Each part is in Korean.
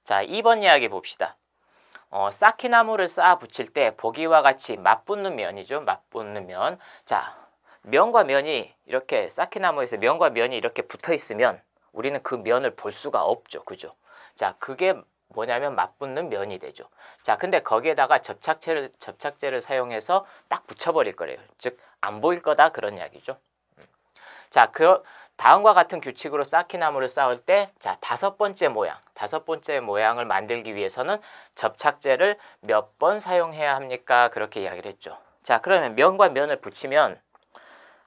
자, 2번 이야기 봅시다. 쌓기나무를 쌓아 붙일 때 보기와 같이 맞붙는 면이죠. 맞붙는 면. 자, 면과 면이 이렇게 쌓기나무에서 면과 면이 이렇게 붙어 있으면 우리는 그 면을 볼 수가 없죠. 그죠? 자, 그게 뭐냐면 맞붙는 면이 되죠. 자, 근데 거기에다가 접착제를 사용해서 딱 붙여버릴 거래요. 즉, 안 보일 거다 그런 이야기죠. 자, 다음과 같은 규칙으로 쌓기나무를 쌓을 때, 자, 다섯 번째 모양을 만들기 위해서는 접착제를 몇 번 사용해야 합니까? 그렇게 이야기를 했죠. 자, 그러면 면과 면을 붙이면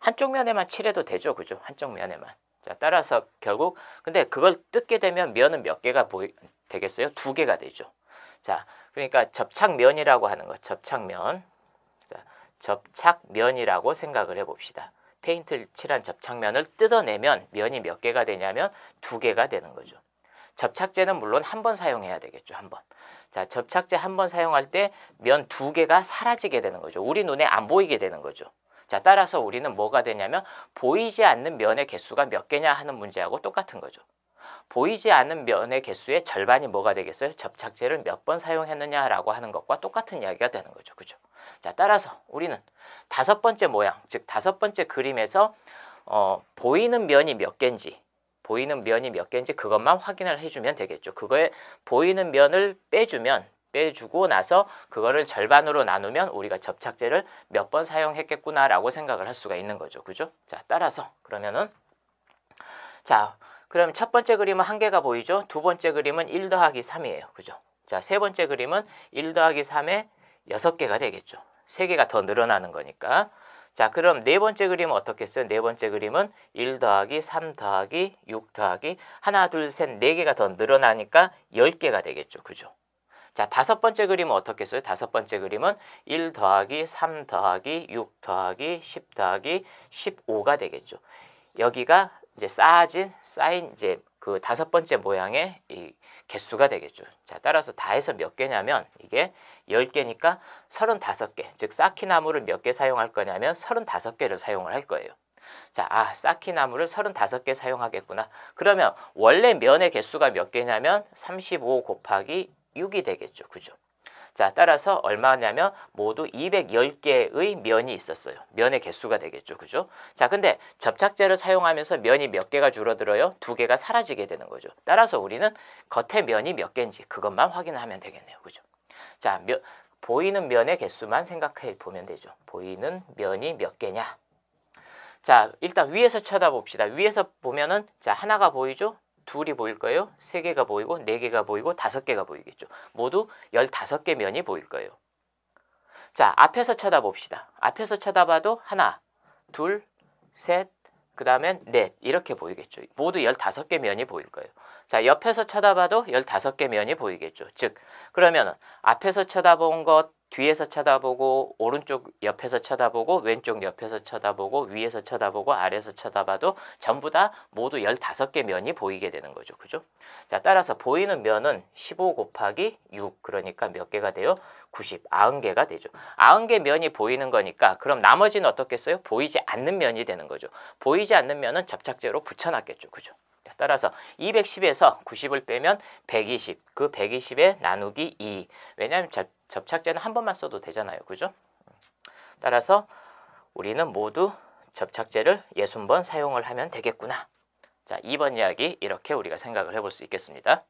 한쪽 면에만 칠해도 되죠. 그죠? 한쪽 면에만. 자, 따라서 결국, 근데 그걸 뜯게 되면 면은 몇 개가 되겠어요? 2개가 되죠. 자, 그러니까 접착면이라고 하는 거, 접착면. 자, 접착면이라고 생각을 해봅시다. 페인트를 칠한 접착면을 뜯어내면 면이 몇 개가 되냐면 2개가 되는 거죠. 접착제는 물론 한 번 사용해야 되겠죠. 한 번. 자, 접착제 한 번 사용할 때 면 2개가 사라지게 되는 거죠. 우리 눈에 안 보이게 되는 거죠. 자, 따라서 우리는 뭐가 되냐면 보이지 않는 면의 개수가 몇 개냐 하는 문제하고 똑같은 거죠. 보이지 않는 면의 개수의 절반이 뭐가 되겠어요? 접착제를 몇 번 사용했느냐라고 하는 것과 똑같은 이야기가 되는 거죠. 그죠? 자, 따라서 우리는 다섯 번째 모양, 즉 다섯 번째 그림에서 보이는 면이 몇 개인지 그것만 확인을 해주면 되겠죠. 그거에 보이는 면을 빼주고 나서 그거를 절반으로 나누면 우리가 접착제를 몇 번 사용했겠구나라고 생각을 할 수가 있는 거죠. 그죠? 자, 따라서 그러면은 자, 그럼 첫 번째 그림은 1개가 보이죠? 두 번째 그림은 1 더하기 3이에요. 그죠? 자, 세 번째 그림은 1 더하기 3에 6개가 되겠죠. 3개가 더 늘어나는 거니까. 자, 그럼 네 번째 그림은 어떻겠어요? 네 번째 그림은 1 더하기 3 더하기 6 더하기 하나, 둘, 셋, 4개가 더 늘어나니까 10개가 되겠죠. 그죠? 자, 다섯 번째 그림은 어떻겠어요? 다섯 번째 그림은 1 더하기 3 더하기 6 더하기 10 더하기 15가 되겠죠. 여기가 이제 쌓인 이제 그 다섯 번째 모양의 이 개수가 되겠죠. 자, 따라서 다 해서 몇 개냐면 이게 10개니까 35개. 즉 쌓기나무를 몇 개 사용할 거냐면 35개를 사용을 할 거예요. 자, 쌓기나무를 35개 사용하겠구나. 그러면 원래 면의 개수가 몇 개냐면 35 곱하기 6이 되겠죠. 그죠? 자, 따라서 얼마냐면 모두 210개의 면이 있었어요. 면의 개수가 되겠죠. 그죠? 자, 근데 접착제를 사용하면서 면이 몇 개가 줄어들어요? 2개가 사라지게 되는 거죠. 따라서 우리는 겉에 면이 몇 개인지 그것만 확인하면 되겠네요. 그죠? 자, 보이는 면의 개수만 생각해 보면 되죠. 보이는 면이 몇 개냐? 자, 일단 위에서 쳐다봅시다. 위에서 보면은 자, 하나가 보이죠? 둘이 보일 거예요. 3개가 보이고 4개가 보이고 5개가 보이겠죠. 모두 15개 면이 보일 거예요. 자, 앞에서 쳐다봅시다. 앞에서 쳐다봐도 하나, 둘, 셋, 그 다음엔 넷 이렇게 보이겠죠. 모두 15개 면이 보일 거예요. 자, 옆에서 쳐다봐도 15개 면이 보이겠죠. 즉 그러면 앞에서 쳐다본 것, 뒤에서 쳐다보고 오른쪽 옆에서 쳐다보고 왼쪽 옆에서 쳐다보고 위에서 쳐다보고 아래에서 쳐다봐도 전부 다 모두 15개 면이 보이게 되는 거죠. 그죠? 자, 따라서 보이는 면은 15 곱하기 6 그러니까 몇 개가 돼요? 90개가 되죠. 90개 면이 보이는 거니까 그럼 나머지는 어떻겠어요? 보이지 않는 면이 되는 거죠. 보이지 않는 면은 접착제로 붙여놨겠죠. 그죠? 따라서 210에서 90을 빼면 120, 그 120에 나누기 2. 왜냐하면 접착제는 한 번만 써도 되잖아요. 그죠? 따라서 우리는 모두 접착제를 60번 사용을 하면 되겠구나. 자, 2번 이야기 이렇게 우리가 생각을 해볼 수 있겠습니다.